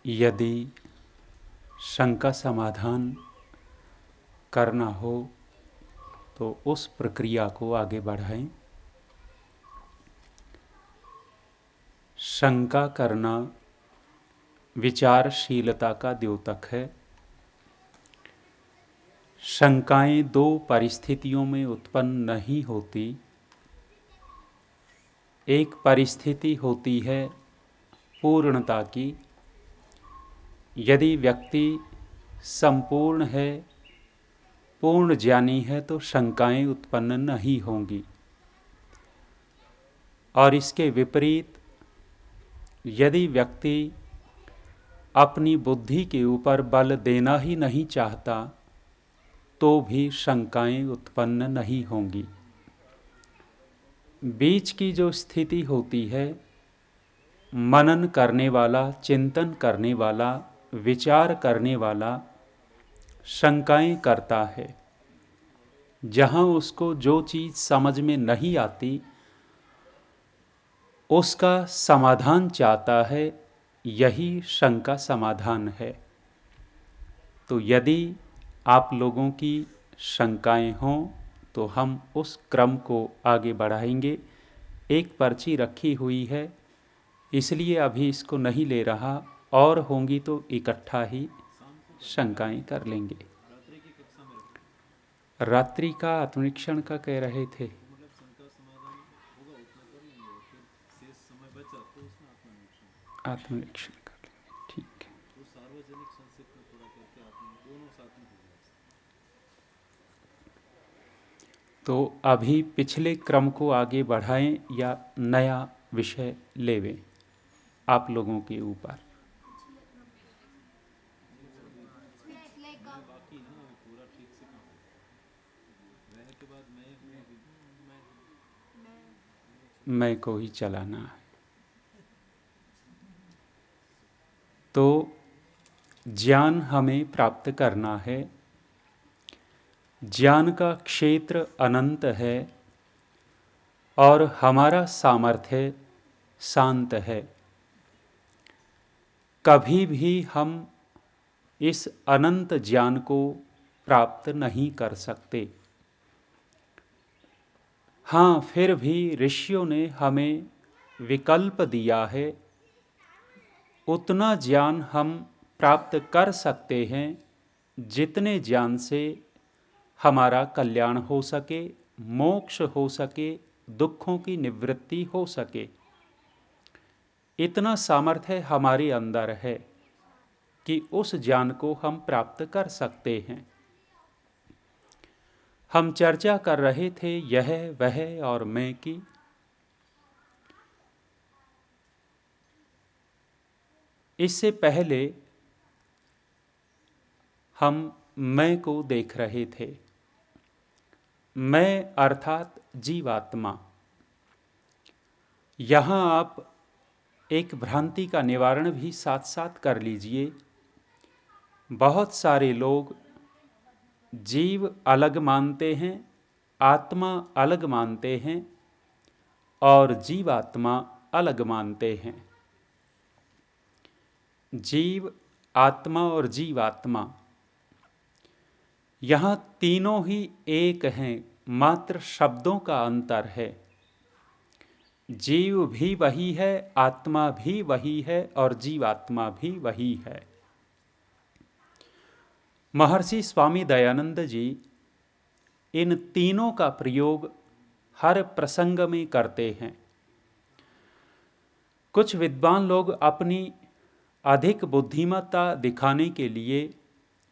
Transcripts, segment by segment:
यदि शंका समाधान करना हो तो उस प्रक्रिया को आगे बढ़ाएं। शंका करना विचारशीलता का द्योतक है। शंकाएं दो परिस्थितियों में उत्पन्न नहीं होती। एक परिस्थिति होती है पूर्णता की। यदि व्यक्ति संपूर्ण है, पूर्ण ज्ञानी है, तो शंकाएं उत्पन्न नहीं होंगी। और इसके विपरीत यदि व्यक्ति अपनी बुद्धि के ऊपर बल देना ही नहीं चाहता तो भी शंकाएं उत्पन्न नहीं होंगी। बीच की जो स्थिति होती है, मनन करने वाला, चिंतन करने वाला, विचार करने वाला शंकाएं करता है। जहाँ उसको जो चीज़ समझ में नहीं आती उसका समाधान चाहता है, यही शंका समाधान है। तो यदि आप लोगों की शंकाएं हों तो हम उस क्रम को आगे बढ़ाएंगे। एक पर्ची रखी हुई है, इसलिए अभी इसको नहीं ले रहा, और होंगी तो इकट्ठा ही शंकाएं कर लेंगे। रात्रि का आत्मनिरीक्षण का कह रहे थे। आत्मनिरीक्षण कर लेंगे, ठीक है। तो अभी पिछले क्रम को आगे बढ़ाएं या नया विषय लेवें, आप लोगों के ऊपर। मैं को ही चलाना है। तो ज्ञान हमें प्राप्त करना है। ज्ञान का क्षेत्र अनंत है और हमारा सामर्थ्य शांत है। कभी भी हम इस अनंत ज्ञान को प्राप्त नहीं कर सकते। हाँ, फिर भी ऋषियों ने हमें विकल्प दिया है। उतना ज्ञान हम प्राप्त कर सकते हैं जितने ज्ञान से हमारा कल्याण हो सके, मोक्ष हो सके, दुखों की निवृत्ति हो सके। इतना सामर्थ्य हमारे अंदर है कि उस ज्ञान को हम प्राप्त कर सकते हैं। हम चर्चा कर रहे थे यह, वह और मैं की। इससे पहले हम मैं को देख रहे थे। मैं अर्थात जीवात्मा। यहाँ आप एक भ्रांति का निवारण भी साथ साथ कर लीजिए। बहुत सारे लोग जीव अलग मानते हैं, आत्मा अलग मानते हैं और जीवात्मा अलग मानते हैं। जीव, आत्मा और जीवात्मा, यहाँ तीनों ही एक हैं, मात्र शब्दों का अंतर है। जीव भी वही है, आत्मा भी वही है और जीवात्मा भी वही है। महर्षि स्वामी दयानंद जी इन तीनों का प्रयोग हर प्रसंग में करते हैं। कुछ विद्वान लोग अपनी अधिक बुद्धिमत्ता दिखाने के लिए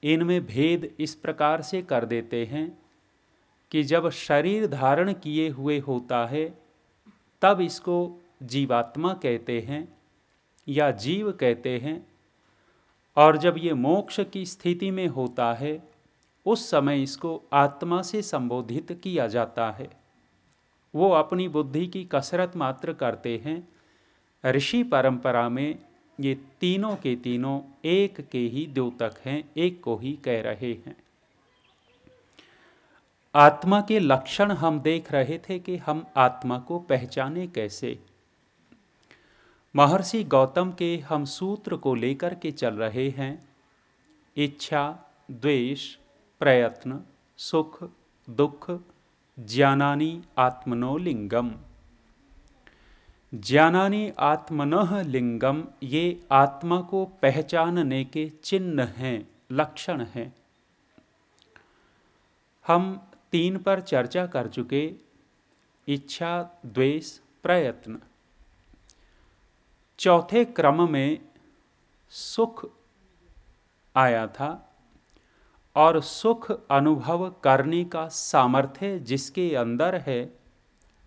इनमें भेद इस प्रकार से कर देते हैं कि जब शरीर धारण किए हुए होता है तब इसको जीवात्मा कहते हैं या जीव कहते हैं, और जब ये मोक्ष की स्थिति में होता है उस समय इसको आत्मा से संबोधित किया जाता है। वो अपनी बुद्धि की कसरत मात्र करते हैं। ऋषि परंपरा में ये तीनों के तीनों एक के ही द्योतक हैं, एक को ही कह रहे हैं। आत्मा के लक्षण हम देख रहे थे कि हम आत्मा को पहचाने कैसे। महर्षि गौतम के हम सूत्र को लेकर के चल रहे हैं। इच्छा, द्वेष, प्रयत्न, सुख, दुख, ज्ञानानि आत्मनो लिंगम। ज्ञानानि आत्मनः लिंगम, ये आत्मा को पहचानने के चिन्ह हैं, लक्षण हैं। हम 3 पर चर्चा कर चुके, इच्छा, द्वेष, प्रयत्न। चौथे क्रम में सुख आया था, और सुख अनुभव करने का सामर्थ्य जिसके अंदर है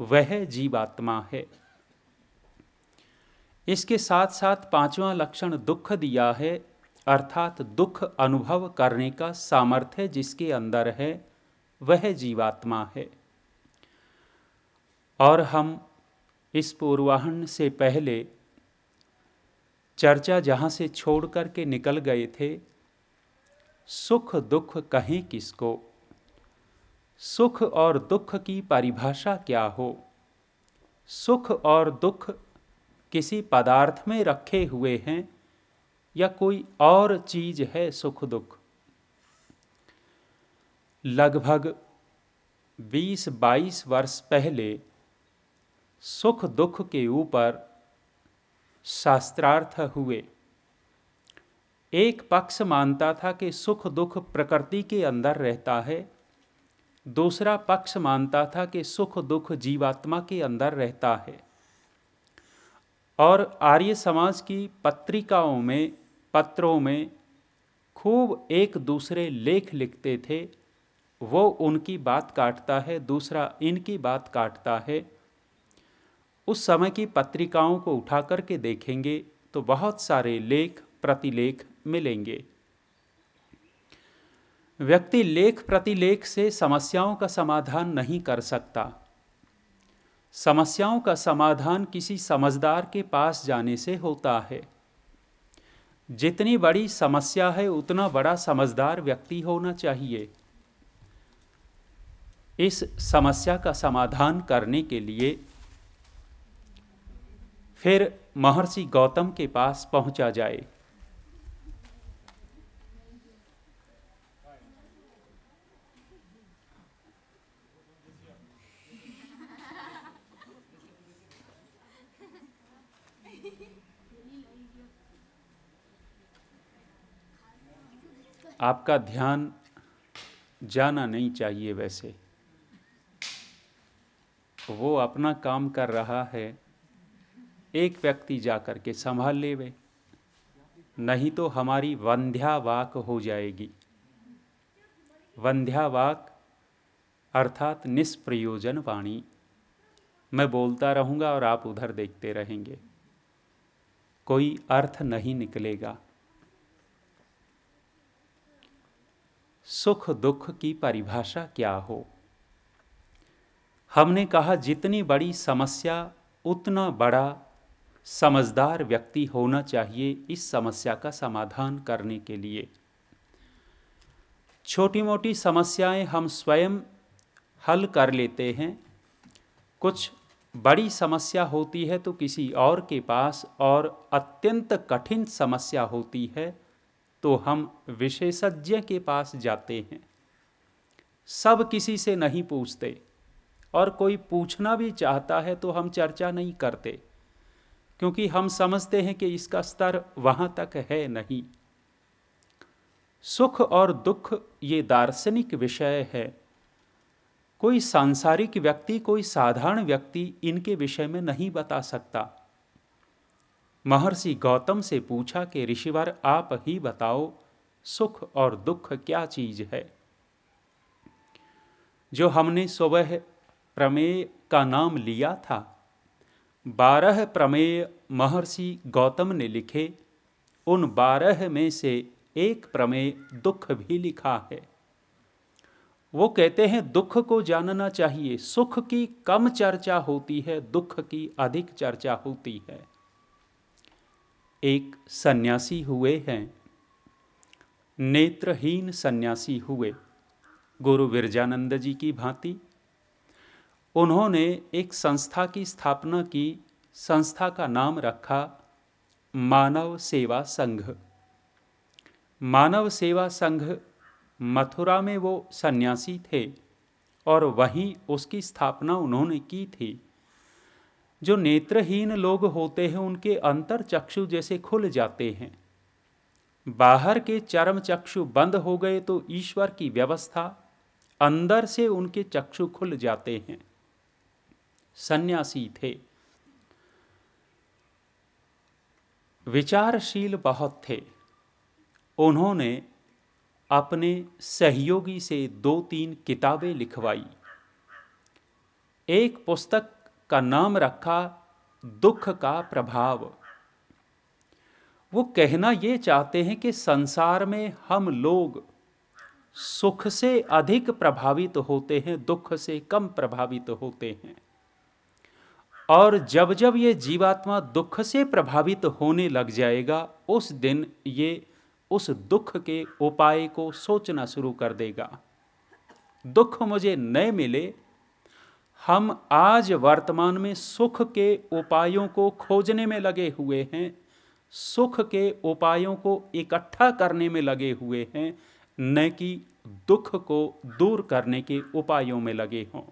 वह जीवात्मा है। इसके साथ साथ 5वां लक्षण दुख दिया है, अर्थात दुख अनुभव करने का सामर्थ्य जिसके अंदर है वह जीवात्मा है। और हम इस पूर्वाह्न से पहले चर्चा जहाँ से छोड़ कर के निकल गए थे, सुख दुख कहें किसको, सुख और दुख की परिभाषा क्या हो, सुख और दुख किसी पदार्थ में रखे हुए हैं या कोई और चीज है सुख दुख। लगभग 20-22 वर्ष पहले सुख दुख के ऊपर शास्त्रार्थ हुए। एक पक्ष मानता था कि सुख दुख प्रकृति के अंदर रहता है, दूसरा पक्ष मानता था कि सुख दुख जीवात्मा के अंदर रहता है। और आर्य समाज की पत्रिकाओं में, पत्रों में खूब एक दूसरे लेख लिखते थे। वो उनकी बात काटता है, दूसरा इनकी बात काटता है। उस समय की पत्रिकाओं को उठा करके देखेंगे तो बहुत सारे लेख प्रतिलेख मिलेंगे। व्यक्ति लेख प्रतिलेख से समस्याओं का समाधान नहीं कर सकता। समस्याओं का समाधान किसी समझदार के पास जाने से होता है। जितनी बड़ी समस्या है उतना बड़ा समझदार व्यक्ति होना चाहिए। इस समस्या का समाधान करने के लिए फिर महर्षि गौतम के पास पहुंचा जाए। आपका ध्यान जाना नहीं चाहिए। वैसे वो अपना काम कर रहा है, एक व्यक्ति जाकर के संभाल लेवे, नहीं तो हमारी वंध्या वाक हो जाएगी। वंध्या वाक अर्थात निष्प्रयोजन वाणी। मैं बोलता रहूँगा और आप उधर देखते रहेंगे, कोई अर्थ नहीं निकलेगा। सुख दुख की परिभाषा क्या हो? हमने कहा जितनी बड़ी समस्या उतना बड़ा समझदार व्यक्ति होना चाहिए इस समस्या का समाधान करने के लिए। छोटी मोटी समस्याएं हम स्वयं हल कर लेते हैं, कुछ बड़ी समस्या होती है तो किसी और के पास, और अत्यंत कठिन समस्या होती है तो हम विशेषज्ञ के पास जाते हैं। सब किसी से नहीं पूछते, और कोई पूछना भी चाहता है तो हम चर्चा नहीं करते, क्योंकि हम समझते हैं कि इसका स्तर वहाँ तक है नहीं। सुख और दुख ये दार्शनिक विषय है। कोई सांसारिक व्यक्ति, कोई साधारण व्यक्ति इनके विषय में नहीं बता सकता। महर्षि गौतम से पूछा कि ऋषिवर आप ही बताओ, सुख और दुख क्या चीज है? जो हमने सुबह प्रमेय का नाम लिया था, 12 प्रमेय महर्षि गौतम ने लिखे, उन 12 में से एक प्रमेय दुख भी लिखा है। वो कहते हैं दुख को जानना चाहिए। सुख की कम चर्चा होती है, दुख की अधिक चर्चा होती है। एक सन्यासी हुए हैं, नेत्रहीन सन्यासी हुए, गुरु विरजानंद जी की भांति। उन्होंने एक संस्था की स्थापना की। संस्था का नाम रखा मानव सेवा संघ। मानव सेवा संघ मथुरा में वो सन्यासी थे और वहीं उसकी स्थापना उन्होंने की थी। जो नेत्रहीन लोग होते हैं उनके अंतर चक्षु जैसे खुल जाते हैं। बाहर के चरम चक्षु बंद हो गए तो ईश्वर की व्यवस्था, अंदर से उनके चक्षु खुल जाते हैं। सन्यासी थे, विचारशील बहुत थे। उन्होंने अपने सहयोगी से 2-3 किताबें लिखवाई। एक पुस्तक का नाम रखा दुख का प्रभाव। वो कहना ये चाहते हैं कि संसार में हम लोग सुख से अधिक प्रभावित होते हैं, दुख से कम प्रभावित होते हैं। और जब जब ये जीवात्मा दुख से प्रभावित होने लग जाएगा, उस दिन ये उस दुख के उपाय को सोचना शुरू कर देगा। दुख मुझे न मिले, हम आज वर्तमान में सुख के उपायों को खोजने में लगे हुए हैं, सुख के उपायों को इकट्ठा करने में लगे हुए हैं, न कि दुख को दूर करने के उपायों में लगे हों।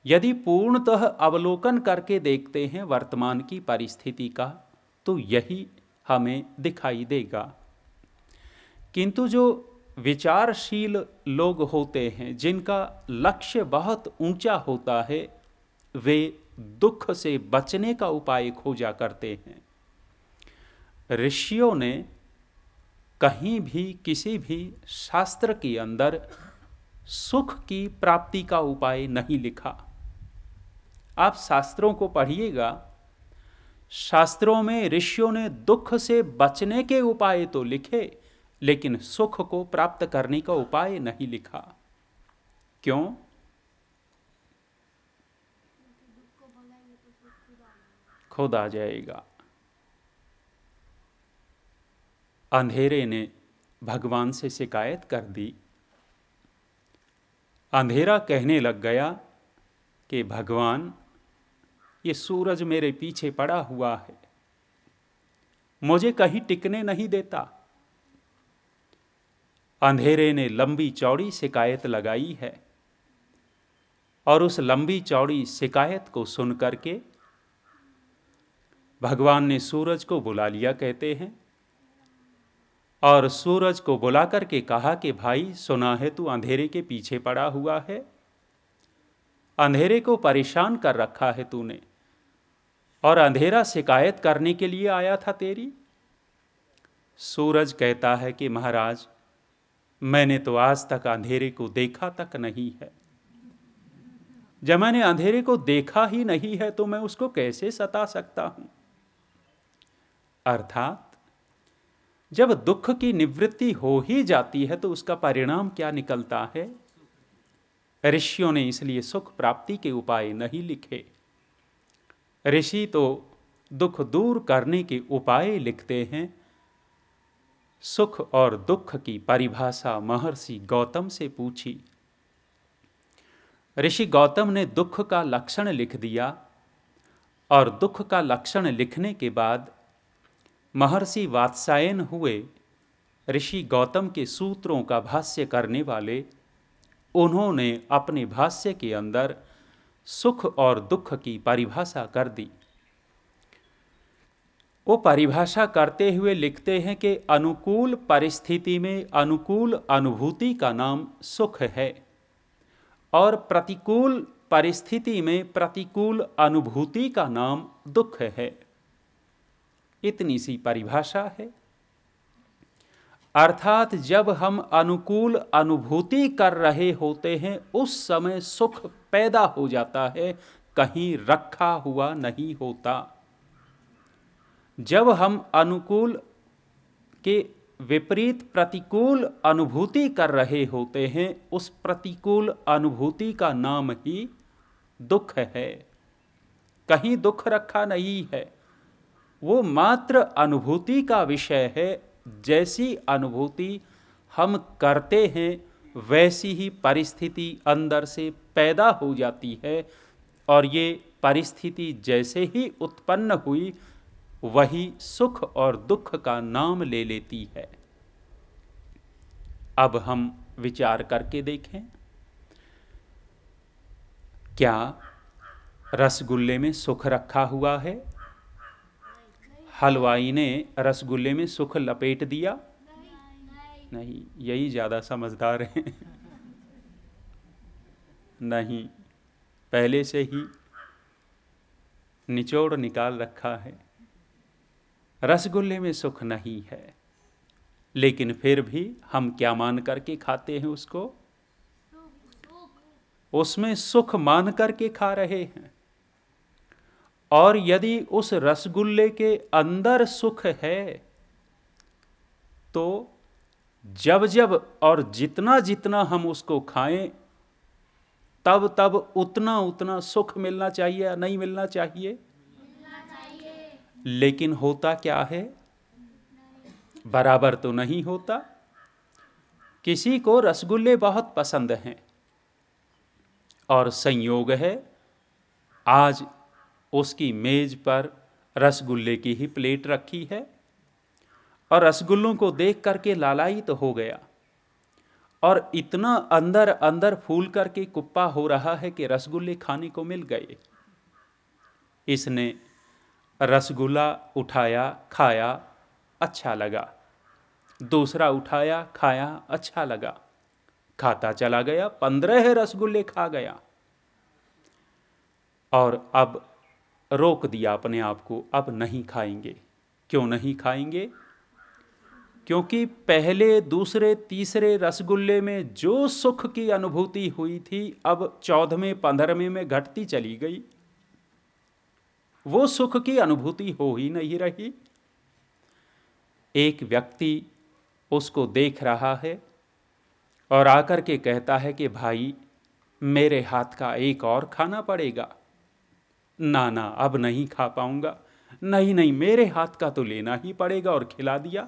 यदि पूर्णतः अवलोकन करके देखते हैं वर्तमान की परिस्थिति का, तो यही हमें दिखाई देगा। किंतु जो विचारशील लोग होते हैं, जिनका लक्ष्य बहुत ऊंचा होता है, वे दुख से बचने का उपाय खोजा करते हैं। ऋषियों ने कहीं भी किसी भी शास्त्र के अंदर सुख की प्राप्ति का उपाय नहीं लिखा। आप शास्त्रों को पढ़िएगा, शास्त्रों में ऋषियों ने दुख से बचने के उपाय तो लिखे, लेकिन सुख को प्राप्त करने का उपाय नहीं लिखा। क्यों? खुद आ जाएगा। अंधेरे ने भगवान से शिकायत कर दी। अंधेरा कहने लग गया कि भगवान, ये सूरज मेरे पीछे पड़ा हुआ है, मुझे कहीं टिकने नहीं देता। अंधेरे ने लंबी चौड़ी शिकायत लगाई है, और उस लंबी चौड़ी शिकायत को सुन करके भगवान ने सूरज को बुला लिया, कहते हैं, और सूरज को बुला करके कहा कि भाई, सुना है तू अंधेरे के पीछे पड़ा हुआ है, अंधेरे को परेशान कर रखा है तूने, और अंधेरा शिकायत करने के लिए आया था तेरी। सूरज कहता है कि महाराज, मैंने तो आज तक अंधेरे को देखा तक नहीं है। जब मैंने अंधेरे को देखा ही नहीं है तो मैं उसको कैसे सता सकता हूं। अर्थात जब दुख की निवृत्ति हो ही जाती है तो उसका परिणाम क्या निकलता है। ऋषियों ने इसलिए सुख प्राप्ति के उपाय नहीं लिखे। ऋषि तो दुख दूर करने के उपाय लिखते हैं। सुख और दुख की परिभाषा महर्षि गौतम से पूछी। ऋषि गौतम ने दुख का लक्षण लिख दिया, और दुख का लक्षण लिखने के बाद महर्षि वात्सायन हुए ऋषि गौतम के सूत्रों का भाष्य करने वाले। उन्होंने अपने भाष्य के अंदर सुख और दुख की परिभाषा कर दी। वो परिभाषा करते हुए लिखते हैं कि अनुकूल परिस्थिति में अनुकूल अनुभूति का नाम सुख है, और प्रतिकूल परिस्थिति में प्रतिकूल अनुभूति का नाम दुख है। इतनी सी परिभाषा है। अर्थात जब हम अनुकूल अनुभूति कर रहे होते हैं, उस समय सुख पैदा हो जाता है, कहीं रखा हुआ नहीं होता। जब हम अनुकूल के विपरीत प्रतिकूल अनुभूति कर रहे होते हैं, उस प्रतिकूल अनुभूति का नाम ही दुख है। कहीं दुख रखा नहीं है, वो मात्र अनुभूति का विषय है। जैसी अनुभूति हम करते हैं, वैसी ही परिस्थिति अंदर से पैदा हो जाती है, और ये परिस्थिति जैसे ही उत्पन्न हुई वही सुख और दुख का नाम ले लेती है। अब हम विचार करके देखें, क्या रसगुल्ले में सुख रखा हुआ है? हलवाई ने रसगुल्ले में सुख लपेट दिया? नहीं, यही ज़्यादा समझदार हैं। नहीं, पहले से ही निचोड़ निकाल रखा है। रसगुल्ले में सुख नहीं है, लेकिन फिर भी हम क्या मान करके खाते हैं उसको? उसमें सुख मान करके खा रहे हैं। और यदि उस रसगुल्ले के अंदर सुख है तो जब जब और जितना जितना हम उसको खाएं तब तब उतना उतना सुख मिलना चाहिए या नहीं मिलना चाहिए? लेकिन होता क्या है? बराबर तो नहीं होता। किसी को रसगुल्ले बहुत पसंद हैं और संयोग है आज उसकी मेज पर रसगुल्ले की ही प्लेट रखी है और रसगुल्लों को देख करके लालायित तो हो गया और इतना अंदर अंदर फूल करके कुप्पा हो रहा है कि रसगुल्ले खाने को मिल गए। इसने रसगुल्ला उठाया, खाया, अच्छा लगा। दूसरा उठाया, खाया, अच्छा लगा। खाता चला गया, 15 रसगुल्ले खा गया और अब रोक दिया अपने आप को, अब नहीं खाएंगे। क्यों नहीं खाएंगे? क्योंकि पहले, दूसरे, तीसरे रसगुल्ले में जो सुख की अनुभूति हुई थी अब 14वें 15वें में घटती चली गई। वो सुख की अनुभूति हो ही नहीं रही। एक व्यक्ति उसको देख रहा है और आकर के कहता है कि भाई मेरे हाथ का एक और खाना पड़ेगा। ना ना, अब नहीं खा पाऊंगा। नहीं नहीं, मेरे हाथ का तो लेना ही पड़ेगा, और खिला दिया।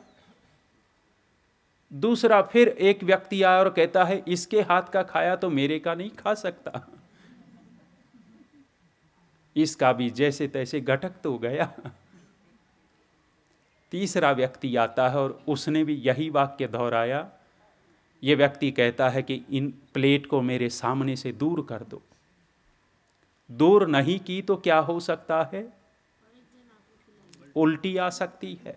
दूसरा फिर एक व्यक्ति आया और कहता है इसके हाथ का खाया तो मेरे का नहीं खा सकता। इसका भी जैसे तैसे घटक तो गया। तीसरा व्यक्ति आता है और उसने भी यही वाक्य दोहराया। ये व्यक्ति कहता है कि इन प्लेट को मेरे सामने से दूर कर दो। दूर नहीं की तो क्या हो सकता है? उल्टी आ सकती है।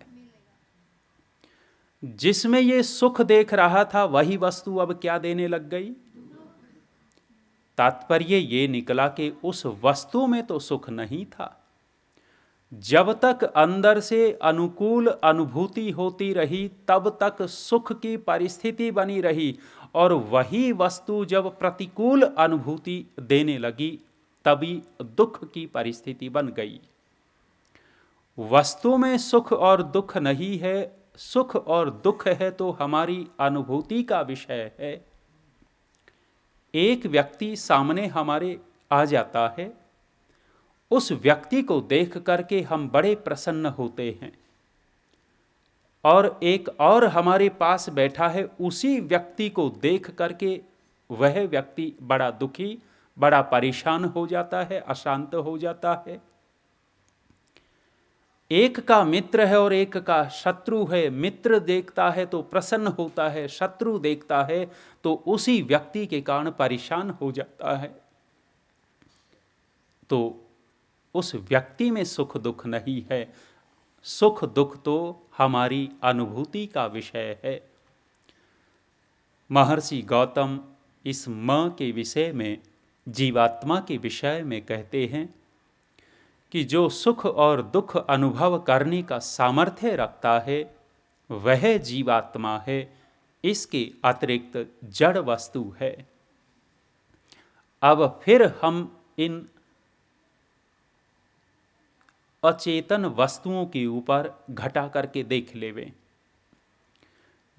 जिसमें ये सुख देख रहा था वही वस्तु अब क्या देने लग गई? तात्पर्य ये निकला कि उस वस्तु में तो सुख नहीं था। जब तक अंदर से अनुकूल अनुभूति होती रही तब तक सुख की परिस्थिति बनी रही, और वही वस्तु जब प्रतिकूल अनुभूति देने लगी तभी दुख की परिस्थिति बन गई। वस्तु में सुख और दुख नहीं है, सुख और दुख है तो हमारी अनुभूति का विषय है। एक व्यक्ति सामने हमारे आ जाता है, उस व्यक्ति को देख करके हम बड़े प्रसन्न होते हैं, और एक और हमारे पास बैठा है, उसी व्यक्ति को देख करके वह व्यक्ति बड़ा दुखी, बड़ा परेशान हो जाता है, अशांत हो जाता है। एक का मित्र है और एक का शत्रु है। मित्र देखता है तो प्रसन्न होता है, शत्रु देखता है तो उसी व्यक्ति के कारण परेशान हो जाता है। तो उस व्यक्ति में सुख दुख नहीं है, सुख दुख तो हमारी अनुभूति का विषय है। महर्षि गौतम इस म के विषय में, जीवात्मा के विषय में कहते हैं कि जो सुख और दुख अनुभव करने का सामर्थ्य रखता है वह जीवात्मा है, इसके अतिरिक्त जड़ वस्तु है। अब फिर हम इन अचेतन वस्तुओं के ऊपर घटा करके देख लेवें।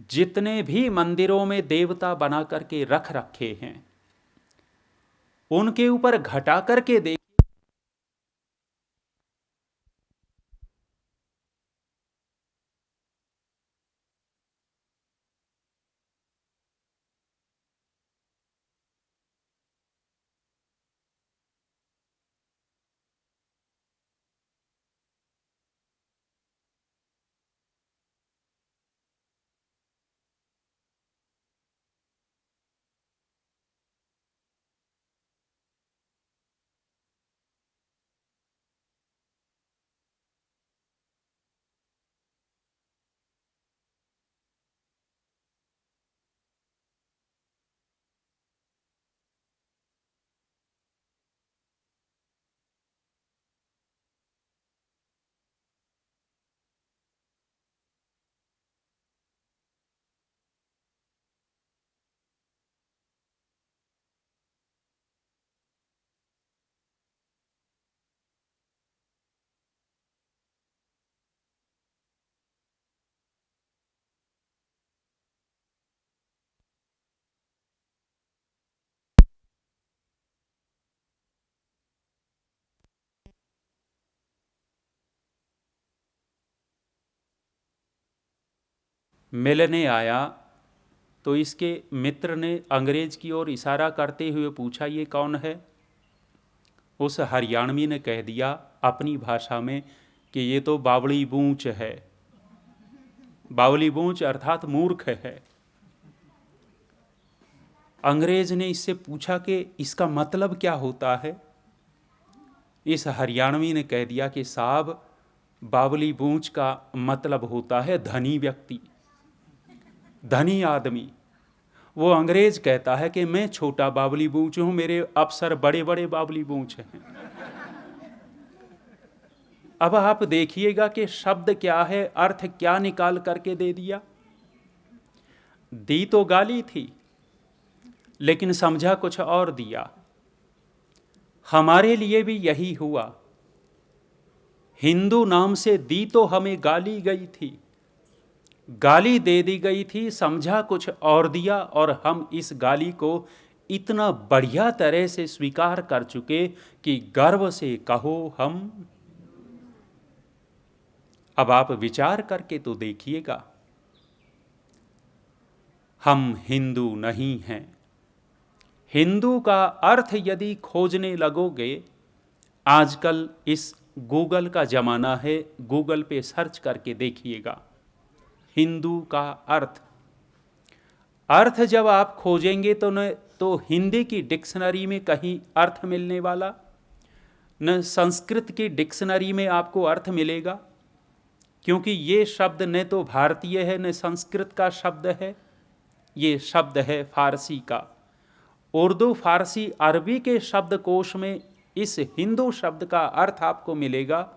जितने भी मंदिरों में देवता बना करके रख रखे हैं उनके ऊपर घटा करके देख मिलने आया तो इसके मित्र ने अंग्रेज की ओर इशारा करते हुए पूछा, ये कौन है? उस हरियाणवी ने कह दिया अपनी भाषा में कि ये तो बावली बूंच है। बावली बूंच अर्थात मूर्ख है। अंग्रेज ने इससे पूछा कि इसका मतलब क्या होता है? इस हरियाणवी ने कह दिया कि साहब, बावली बूंच का मतलब होता है धनी व्यक्ति, धनी आदमी। वो अंग्रेज कहता है कि मैं छोटा बावली बूंच हूं, मेरे अफसर बड़े बड़े बावली बूंच हैं। अब आप देखिएगा कि शब्द क्या है, अर्थ क्या निकाल करके दे दिया। दी तो गाली थी, लेकिन समझा कुछ और दिया। हमारे लिए भी यही हुआ। हिंदू नाम से दी तो हमें गाली गई थी, गाली दे दी गई थी, समझा कुछ और दिया, और हम इस गाली को इतना बढ़िया तरह से स्वीकार कर चुके कि गर्व से कहो हम। अब आप विचार करके तो देखिएगा, हम हिंदू नहीं हैं। हिंदू का अर्थ यदि खोजने लगोगे, आजकल इस गूगल का जमाना है, गूगल पे सर्च करके देखिएगा हिंदू का अर्थ। अर्थ जब आप खोजेंगे तो न तो हिंदी की डिक्शनरी में कहीं अर्थ मिलने वाला, न संस्कृत की डिक्शनरी में आपको अर्थ मिलेगा, क्योंकि ये शब्द न तो भारतीय है न संस्कृत का शब्द है, ये शब्द है फारसी का। उर्दू, फारसी, अरबी के शब्दकोश में इस हिंदू शब्द का अर्थ आपको मिलेगा।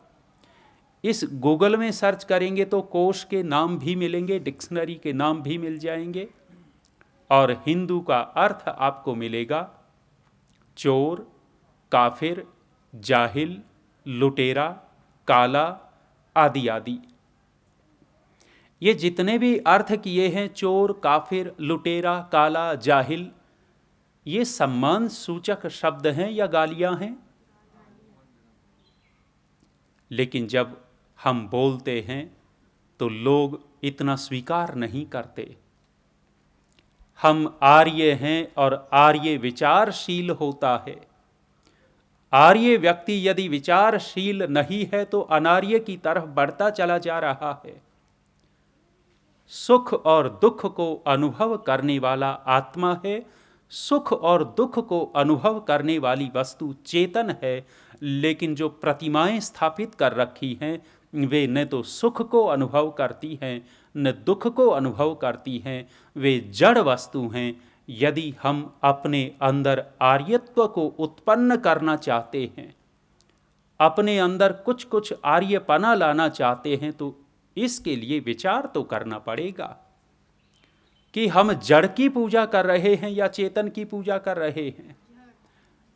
इस गूगल में सर्च करेंगे तो कोश के नाम भी मिलेंगे, डिक्शनरी के नाम भी मिल जाएंगे, और हिंदू का अर्थ आपको मिलेगा चोर, काफिर, जाहिल, लुटेरा, काला, आदि आदि। ये जितने भी अर्थ किए हैं, चोर, काफिर, लुटेरा, काला, जाहिल, ये सम्मान सूचक शब्द हैं या गालियां हैं? लेकिन जब हम बोलते हैं तो लोग इतना स्वीकार नहीं करते। हम आर्य हैं और आर्य विचारशील होता है। आर्य व्यक्ति यदि विचारशील नहीं है तो अनार्य की तरफ बढ़ता चला जा रहा है। सुख और दुख को अनुभव करने वाला आत्मा है, सुख और दुख को अनुभव करने वाली वस्तु चेतन है, लेकिन जो प्रतिमाएं स्थापित कर रखी हैं वे न तो सुख को अनुभव करती हैं न दुख को अनुभव करती हैं, वे जड़ वस्तु हैं। यदि हम अपने अंदर आर्यत्व को उत्पन्न करना चाहते हैं, अपने अंदर कुछ कुछ आर्यपना लाना चाहते हैं, तो इसके लिए विचार तो करना पड़ेगा कि हम जड़ की पूजा कर रहे हैं या चेतन की पूजा कर रहे हैं।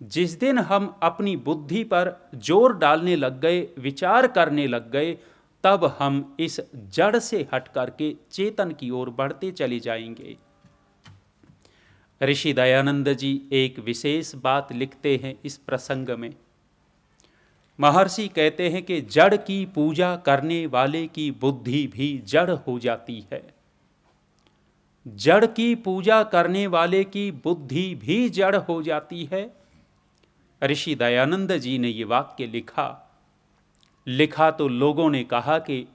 जिस दिन हम अपनी बुद्धि पर जोर डालने लग गए, विचार करने लग गए, तब हम इस जड़ से हट करके चेतन की ओर बढ़ते चले जाएंगे। ऋषि दयानंद जी एक विशेष बात लिखते हैं इस प्रसंग में। महर्षि कहते हैं कि जड़ की पूजा करने वाले की बुद्धि भी जड़ हो जाती है। जड़ की पूजा करने वाले की बुद्धि भी जड़ हो जाती है। ऋषि दयानंद जी ने ये वाक्य लिखा तो लोगों ने कहा कि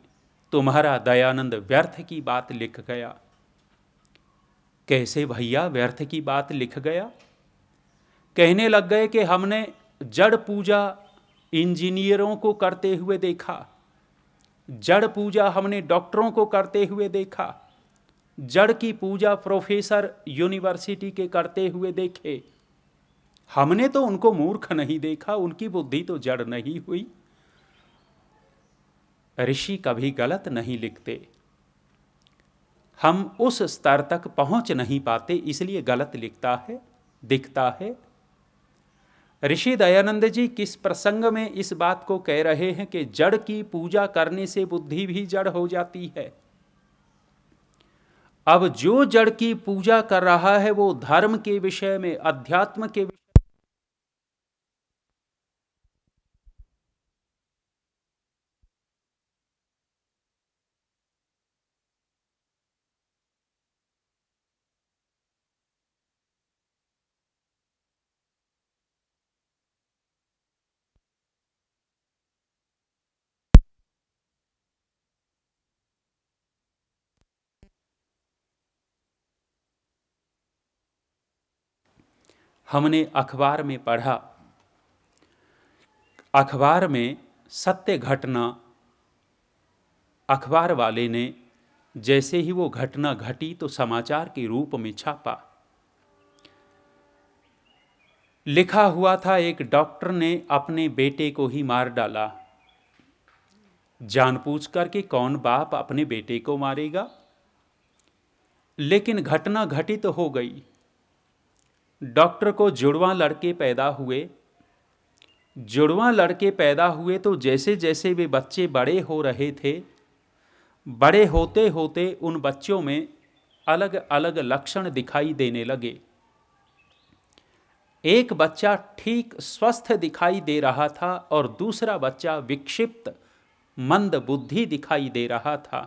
तुम्हारा दयानंद व्यर्थ की बात लिख गया। कैसे भैया व्यर्थ की बात लिख गया? कहने लग गए कि हमने जड़ पूजा इंजीनियरों को करते हुए देखा, जड़ पूजा हमने डॉक्टरों को करते हुए देखा, जड़ की पूजा प्रोफेसर यूनिवर्सिटी के करते हुए देखे। हमने तो उनको मूर्ख नहीं देखा, उनकी बुद्धि तो जड़ नहीं हुई। ऋषि कभी गलत नहीं लिखते, हम उस स्तर तक पहुंच नहीं पाते, इसलिए गलत लिखता है, दिखता है। ऋषि दयानंद जी किस प्रसंग में इस बात को कह रहे हैं कि जड़ की पूजा करने से बुद्धि भी जड़ हो जाती है? अब जो जड़ की पूजा कर रहा है वो धर्म के विषय में, अध्यात्म के विषय हमने अखबार में पढ़ा, अखबार में सत्य घटना, अखबार वाले ने जैसे ही वो घटना घटी तो समाचार के रूप में छापा। लिखा हुआ था एक डॉक्टर ने अपने बेटे को ही मार डाला। जानबूझकर के कौन बाप अपने बेटे को मारेगा? लेकिन घटना घटित हो गई। डॉक्टर को जुड़वां लड़के पैदा हुए। जुड़वां लड़के पैदा हुए तो जैसे जैसे वे बच्चे बड़े हो रहे थे, बड़े होते होते उन बच्चों में अलग अलग लक्षण दिखाई देने लगे। एक बच्चा ठीक स्वस्थ दिखाई दे रहा था और दूसरा बच्चा विक्षिप्त मंद बुद्धि दिखाई दे रहा था।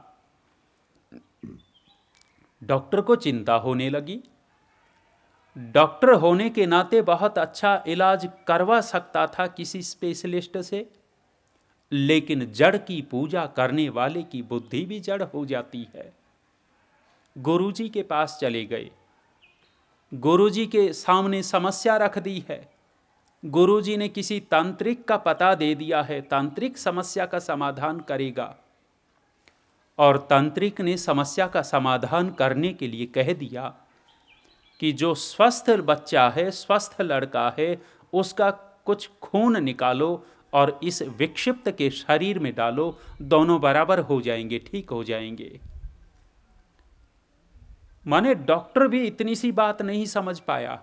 डॉक्टर को चिंता होने लगी। डॉक्टर होने के नाते बहुत अच्छा इलाज करवा सकता था किसी स्पेशलिस्ट से, लेकिन जड़ की पूजा करने वाले की बुद्धि भी जड़ हो जाती है। गुरुजी के पास चले गए। गुरुजी के सामने समस्या रख दी है। गुरुजी ने किसी तांत्रिक का पता दे दिया है, तांत्रिक समस्या का समाधान करेगा। और तांत्रिक ने समस्या का समाधान करने के लिए कह दिया कि जो स्वस्थ बच्चा है, स्वस्थ लड़का है, उसका कुछ खून निकालो और इस विक्षिप्त के शरीर में डालो, दोनों बराबर हो जाएंगे, ठीक हो जाएंगे। माने डॉक्टर भी इतनी सी बात नहीं समझ पाया।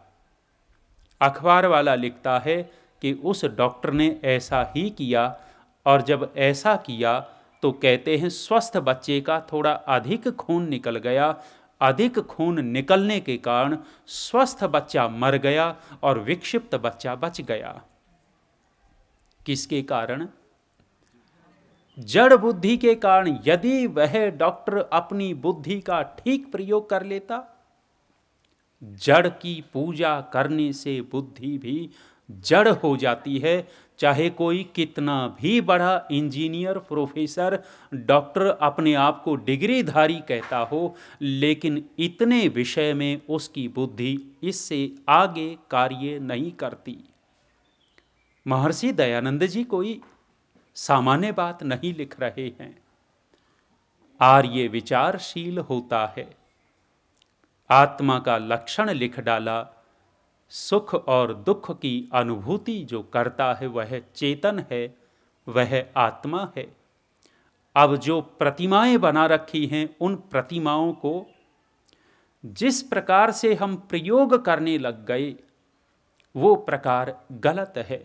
अखबार वाला लिखता है कि उस डॉक्टर ने ऐसा ही किया, और जब ऐसा किया तो कहते हैं स्वस्थ बच्चे का थोड़ा अधिक खून निकल गया। अधिक खून निकलने के कारण स्वस्थ बच्चा मर गया और विक्षिप्त बच्चा बच गया। किसके कारण? जड़ बुद्धि के कारण। यदि वह डॉक्टर अपनी बुद्धि का ठीक प्रयोग कर लेता, जड़ की पूजा करने से बुद्धि भी जड़ हो जाती है। चाहे कोई कितना भी बड़ा इंजीनियर, प्रोफेसर, डॉक्टर अपने आप को डिग्रीधारी कहता हो, लेकिन इतने विषय में उसकी बुद्धि इससे आगे कार्य नहीं करती। महर्षि दयानंद जी कोई सामान्य बात नहीं लिख रहे हैं। आर्य विचारशील होता है। आत्मा का लक्षण लिख डाला। सुख और दुख की अनुभूति जो करता है वह चेतन है, वह आत्मा है। अब जो प्रतिमाएं बना रखी हैं, उन प्रतिमाओं को जिस प्रकार से हम प्रयोग करने लग गए, वो प्रकार गलत है।